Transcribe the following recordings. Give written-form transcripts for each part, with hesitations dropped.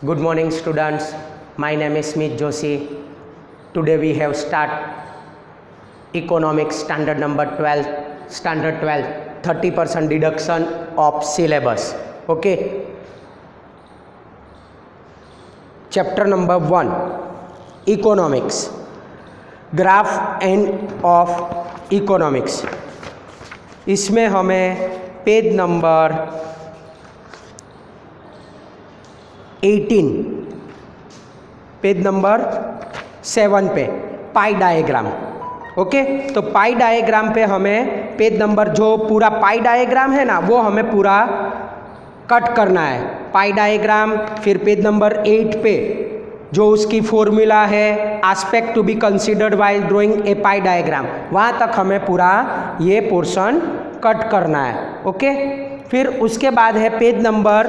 Good morning students, my name is Smith Joshi. Today we have start economics standard number 12, 30% deduction of syllabus. Okay. Chapter number 1, economics, graph and of economics. इसमें हमें page number 18 page number 7 पे पाई diagram. Okay, तो पाई diagram पे हमें page number जो पूरा पाई diagram है ना वो हमें पूरा कट करना है. पाई डायग्राम, फिर पेज नंबर 8 पे जो उसकी फॉर्मूला है aspect to be considered while drawing a pie diagram, वहाँ तक हमें पूरा ये पोर्शन कट करना है. ओके, फिर उसके बाद है पेज नंबर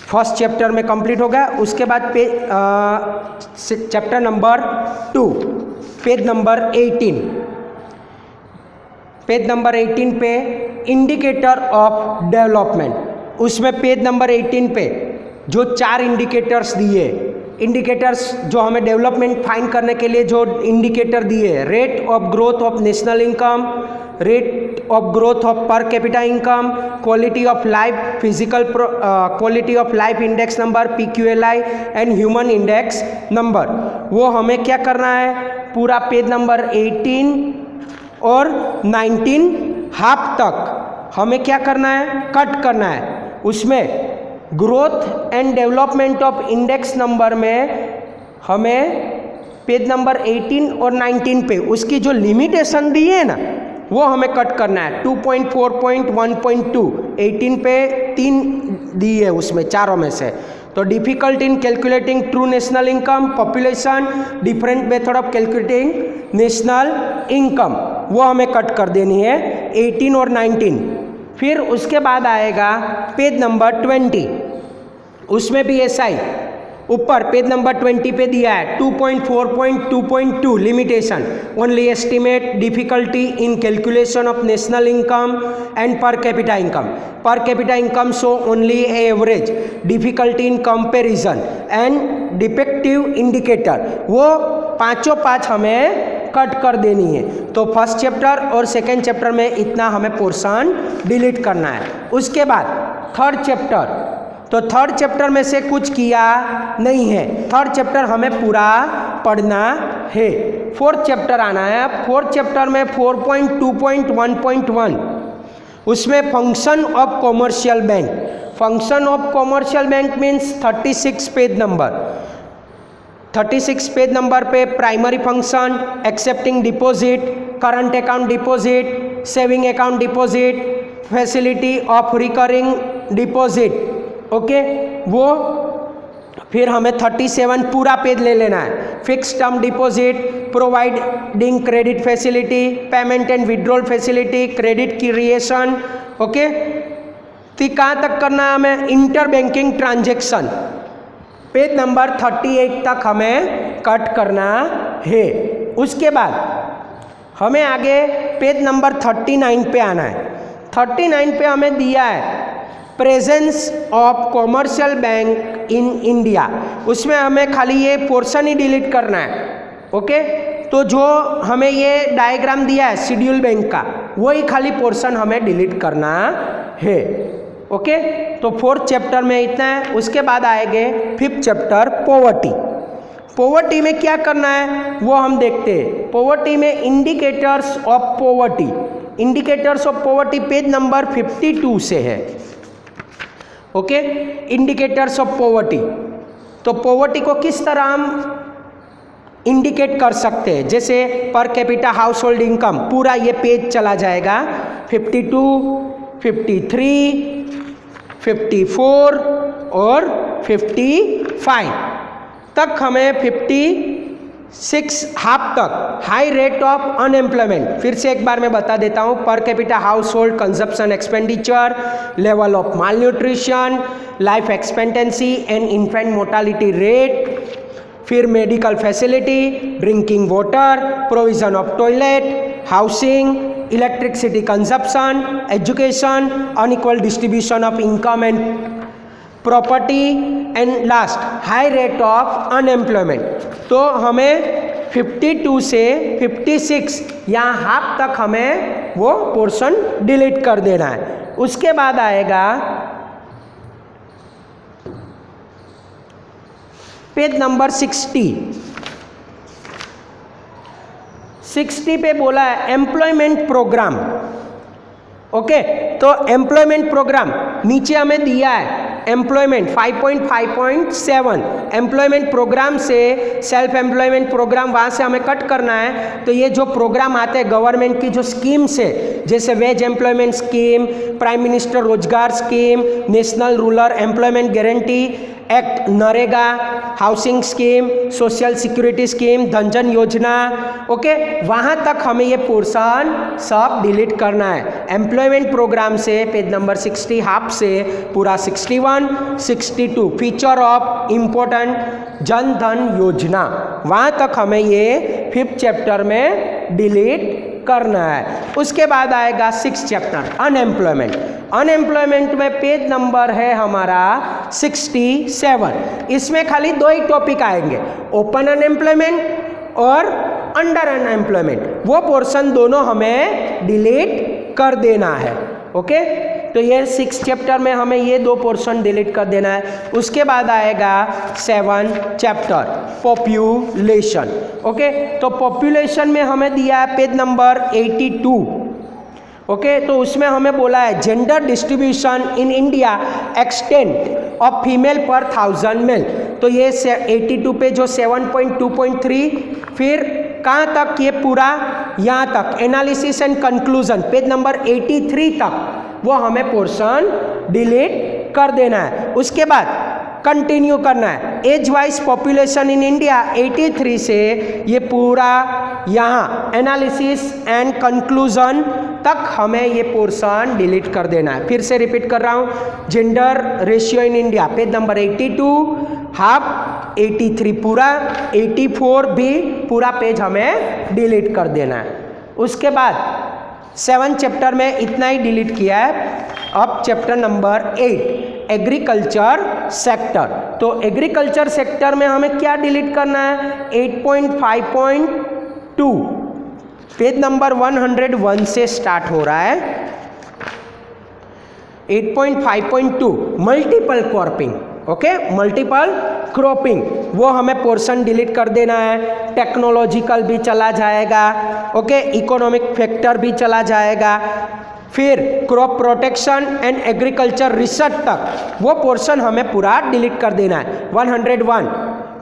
फर्स्ट चैप्टर में कंप्लीट हो गया. उसके बाद chapter number 2 page number 18. Page number 18 पे इंडिकेटर ऑफ डेवलपमेंट, उसमें पेज नंबर 18 पे जो 4 इंडिकेटर्स दिए, इंडिकेटर्स जो हमें डेवलपमेंट फाइंड करने के लिए जो इंडिकेटर दिए, rate of growth of national income, rate of growth of per capita income, quality of life, physical quality of life index number PQLI and human index number, वो हमें क्या करना है पूरा पेज नंबर 18 और 19 हाफ तक हमें क्या करना है, कट करना है. उसमें growth and development of index number में हमें पेज नंबर 18 और 19 पे उसकी जो लिमिटेशन दी है ना वो हमें कट करना है. 2.4.1.2 18 पे 3 दी है उसमें चारों में से. तो difficult in calculating true national income, population, different method of calculating national income, वो हमें कट कर देनी है 18 और 19. फिर उसके बाद आएगा पेज नंबर 20, उसमें भी ऐसा ही ऊपर पेज नंबर 20 पे दिया है 2.4.2.2 limitation, only estimate difficulty in calculation of national income and per capita income. Per capita income show only average, difficulty in comparison and defective indicator, वो पाँचों पाँच हमें कट कर देनी है. तो फर्स्ट चैप्टर और सेकेंड चैप्टर में इतना हमें पोर्शन डिलीट करना है. उसके बाद थर्ड चैप्टर, तो थर्ड चैप्टर में से कुछ किया नहीं है, थर्ड चैप्टर हमें पूरा पढ़ना है. फोर्थ चैप्टर आना है. फोर्थ चैप्टर में 4.2.1.1 उसमें function of commercial bank. Function of commercial bank means 36 page number. 36 page number पे primary function, accepting deposit, current account deposit, saving account deposit, facility of recurring deposit. Okay, वो फिर हमें 37 पूरा पेज ले लेना है. Fix term deposit, providing credit facility, payment and withdrawal facility, credit creation. Okay, तो कहाँ तक करना है हमें, inter banking transaction, page number 38 तक हमें कट करना है. उसके बाद हमें आगे पेज नंबर 39 पे आना है. 39 पे हमें दिया है presence of commercial bank in India, उसमें हमें खाली ये पोर्शन ही डिलीट करना है. ओके, तो जो हमें ये डायग्राम दिया है शेड्यूल बैंक का, वही खाली पोर्शन हमें डिलीट करना है. ओके, तो फोर्थ चैप्टर में इतना है. उसके बाद आएंगे फिफ्थ चैप्टर पॉवर्टी. पॉवर्टी में क्या करना है वो हम देखते हैं. पॉवर्टी में indicators of poverty, indicators of poverty page number 52 से है. ओके, इंडिकेटर्स ऑफ पॉवर्टी, तो पॉवर्टी को किस तरह हम इंडिकेट कर सकते हैं, जैसे पर कैपिटा हाउस होल्ड इनकम, पूरा ये पेज चला जाएगा 52, 53, 54 और 55 तक. हमें 56 हाफ तक हाई रेट ऑफ अनएम्प्लॉयमेंट. फिर से एक बार मैं बता देता हूँ, per capita household consumption expenditure, level of malnutrition, life expectancy and infant mortality rate, फिर medical facility, drinking water, provision of toilet, housing, electricity consumption, education, unequal distribution of income and property and last high rate of unemployment. तो हमें 52 से 56 यहाँ half तक हमें वो portion delete कर देना है। उसके बाद आएगा पेज नंबर 60 पे बोला है एम्प्लॉयमेंट प्रोग्राम। ओके, तो एम्प्लॉयमेंट प्रोग्राम नीचे हमें दिया है एम्प्लॉयमेंट 5.5.7 एम्प्लॉयमेंट प्रोग्राम से सेल्फ एम्प्लॉयमेंट प्रोग्राम वहाँ से हमें कट करना है। तो ये जो प्रोग्राम आते हैं गवर्नमेंट की जो स्कीम्स है, जैसे wage employment scheme, prime minister Rozgar scheme, national rural employment guarantee act, NREGA, housing scheme, social security scheme, Dhanjan Yojana, okay, वहाँ तक हमें ये पोर्शन सब डिलीट करना है। एम्प्लॉयमेंट प्रोग्राम से पेज नंबर 60 हाफ से पूरा 61, 62 feature of important Jan Dhan योजना, वहाँ तक हमें ये 5th चैप्टर में डिलीट करना है। उसके बाद आएगा 6th चैप्टर अनएम्प्लॉयमेंट। अनएम्प्लॉयमेंट में पेज नंबर है हमारा 67। इसमें खाली 2 ही टॉपिक आएंगे, ओपन अनएम्प्लॉयमेंट और अंडर अनएम्प्लॉयमेंट। वो पोर्शन दोनों हमें डिलीट कर देना है। ओके, तो ये 6th चैप्टर में हमें ये 2 पोर्शन डिलीट कर देना है। उसके बाद आएगा 7th चैप्टर पॉपुलेशन। ओके, तो पॉपुलेशन में हमें दिया है पेज नंबर 82। ओके, तो उसमें हमें बोला है gender distribution in India extent of female पर 1000 मेल। तो ये 82 पे जो 7.2.3 फिर कहाँ तक, ये पूरा यहाँ तक analysis and conclusion page number 83 तक वो हमें पोर्शन डिलीट कर देना है। उसके बाद कंटिन्यू करना है age wise population in India 83 से ये पूरा यहाँ एनालिसिस एंड कंक्लूजन तक हमें ये पोर्शन डिलीट कर देना है। फिर से रिपीट कर रहा हूँ, gender ratio in India page number 82 half, 83 पूरा, 84 भी पूरा पेज हमें डिलीट कर देना है। उसके बाद 7th चैप्टर में इतना ही डिलीट किया है। अब चैप्टर नंबर 8 एग्रीकल्चर सेक्टर। तो एग्रीकल्चर सेक्टर में हमें क्या डिलीट करना है, 8.5.2 पेज नंबर 101 से स्टार्ट हो रहा है। 8.5.2 multiple cropping. Okay, multiple cropping वो हमें पोर्शन डिलीट कर देना है। टेक्नोलॉजिकल भी चला जाएगा, ओके, इकोनॉमिक फैक्टर भी चला जाएगा। फिर crop protection and agriculture research तक वो पोर्शन हमें पूरा डिलीट कर देना है। 101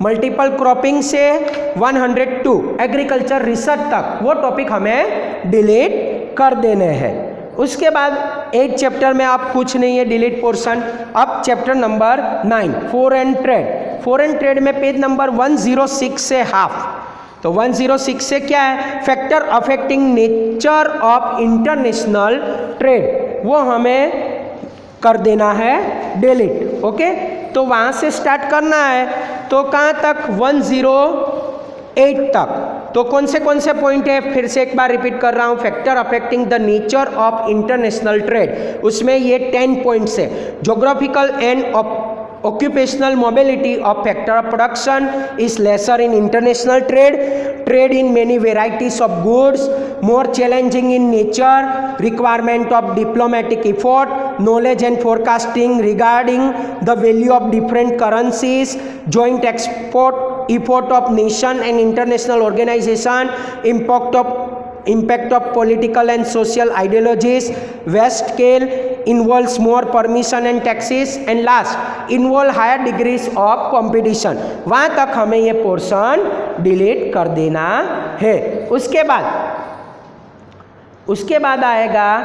मल्टीपल क्रॉपिंग से 102 एग्रीकल्चर रिसर्च तक वो टॉपिक हमें डिलीट कर देने हैं। उसके बाद 8 चैप्टर में आप कुछ नहीं है डिलीट पोर्शन। अब chapter number 9 foreign trade. Foreign trade में पेज नंबर 106 से हाफ। तो 106 से क्या है, factor affecting nature of international trade, वो हमें कर देना है डिलीट। ओके, तो वहाँ से स्टार्ट करना है। तो कहाँ तक, 108 तक। तो कौन से पॉइंट है, फिर से एक बार रिपीट कर रहा हूँ, factor affecting the nature of international trade, उसमें ये 10 पॉइंट्स है। Geographical and occupational mobility of factor of production is lesser in international trade. Trade in many varieties of goods, more challenging in nature, requirement of diplomatic effort, knowledge and forecasting regarding the value of different currencies, joint export effort of nation and international organization, impact of political and social ideologies, vast scale, involves more permission and taxes, and last involve higher degrees of competition। वहाँ तक हमें ये portion delete कर देना है। उसके बाद आएगा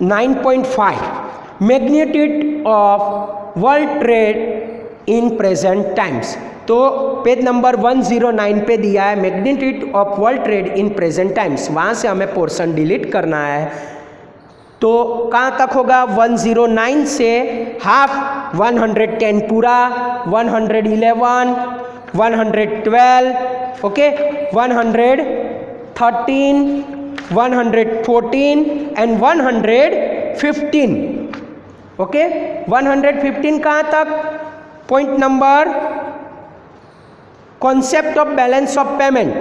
9.5 magnitude of world trade in present times. तो पेज नंबर 109 पे दिया है magnitude of world trade in present times, वहाँ से हमें पोर्शन डिलीट करना है। तो कहाँ तक होगा, 109 से हाफ, 110 पूरा, 111, 112, ओके, 113, 114 एंड 115 ओके 115 कहाँ तक, point number concept of balance of payment,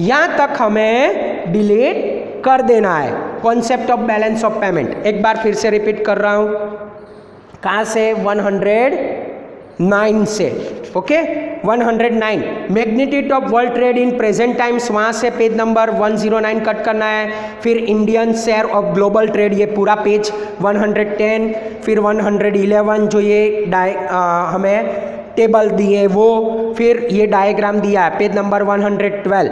यहाँ तक हमें डिलीट कर देना है। Concept of balance of payment एक बार फिर से रिपीट कर रहा हूँ, कहाँ से, 109 से। Okay 109 magnitude of world trade in present times, वहाँ से पेज नंबर 109 कट करना है। फिर Indian share of global trade, ये पूरा पेज 110, फिर 111 जो ये हमें टेबल दिए वो, फिर ये डायग्राम दिया है page number 112,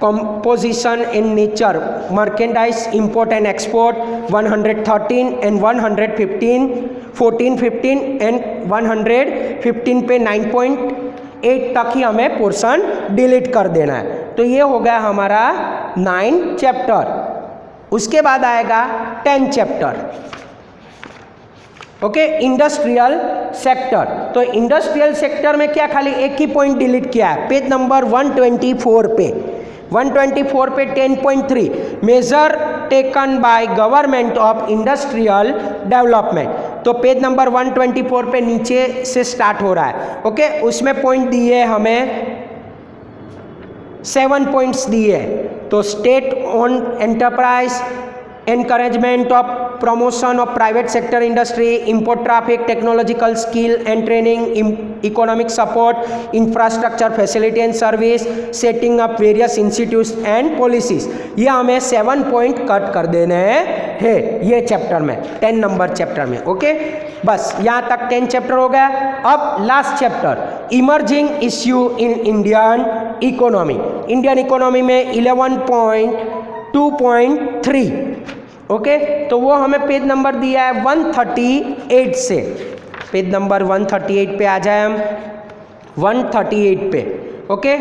composition in nature, merchandise import and export 113 and 115, 14, 15 and 115 पे 9.8 तक ही हमें पोर्शन डिलीट कर देना है। तो ये हो गया हमारा 9 चैप्टर। उसके बाद आएगा 10 चैप्टर। ओके इंडस्ट्रियल सेक्टर, तो इंडस्ट्रियल सेक्टर में क्या खाली एक ही पॉइंट डिलीट किया है, पेज नंबर 124 पे 124 पे 10.3 measure taken by government of industrial development, तो पेज नंबर 124 पे नीचे से स्टार्ट हो रहा है। ओके उसमें पॉइंट दिए हमें 7 पॉइंट्स दिए, तो state own enterprise, encouragement of promotion of private sector industry, import traffic, technological skill and training, economic support, infrastructure facility and service, setting up various institutes and policies। ये हमें 7 point cut कर देने हैं ये chapter में, 10 number chapter में। Okay बस यहाँ तक 10 चैप्टर हो गया। अब last chapter, emerging issue in Indian economy. Indian economy में 11.2.3 ओके तो वो हमें पेज नंबर दिया है 138 से, पेज नंबर 138 पे आ जाए हम, 138 पे। ओके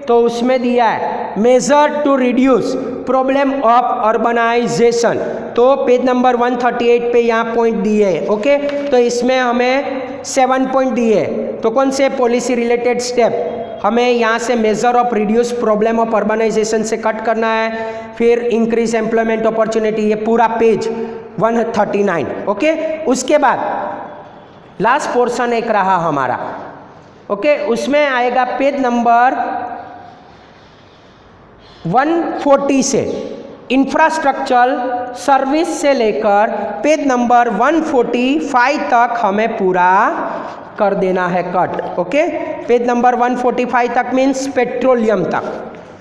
तो उसमें दिया है measure to reduce problem of urbanisation, तो पेज नंबर 138 पे यहाँ पॉइंट दिए हैं। ओके तो इसमें हमें 7 पॉइंट दिए, तो कौन से, पॉलिसी रिलेटेड स्टेप हमें यहाँ से measure of reduce problem of urbanisation से कट करना है, फिर इंक्रीज एम्प्लॉयमेंट अपॉर्चुनिटी, ये पूरा पेज 139। ओके उसके बाद लास्ट पोर्शन एक रहा हमारा। ओके उसमें आएगा पेज नंबर 140 से, इंफ्रास्ट्रक्चर सर्विस से लेकर पेज नंबर 145 तक हमें पूरा कर देना है कट। ओके पेज नंबर 145 तक मीन्स पेट्रोलियम तक।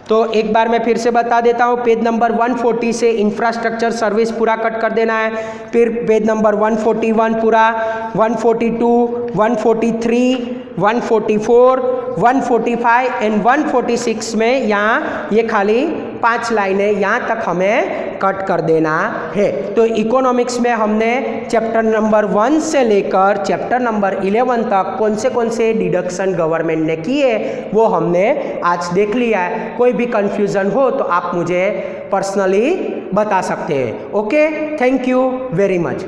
तो एक बार मैं फिर से बता देता हूँ, पेज नंबर 140 से इंफ्रास्ट्रक्चर सर्विस पूरा कट कर देना है, फिर पेज नंबर 141 पूरा, 142, 143, 144, 145 एंड 146 में यहाँ ये खाली 5 लाइनें यहाँ तक हमें कट कर देना है। तो इकोनॉमिक्स में हमने चैप्टर नंबर 1 से लेकर चैप्टर नंबर 11 तक कौन से डिडक्शन गवर्नमेंट ने किए वो हमने आज देख लिया है। कोई भी कंफ्यूजन हो तो आप मुझे पर्सनली बता सकते हैं। Okay thank you very much.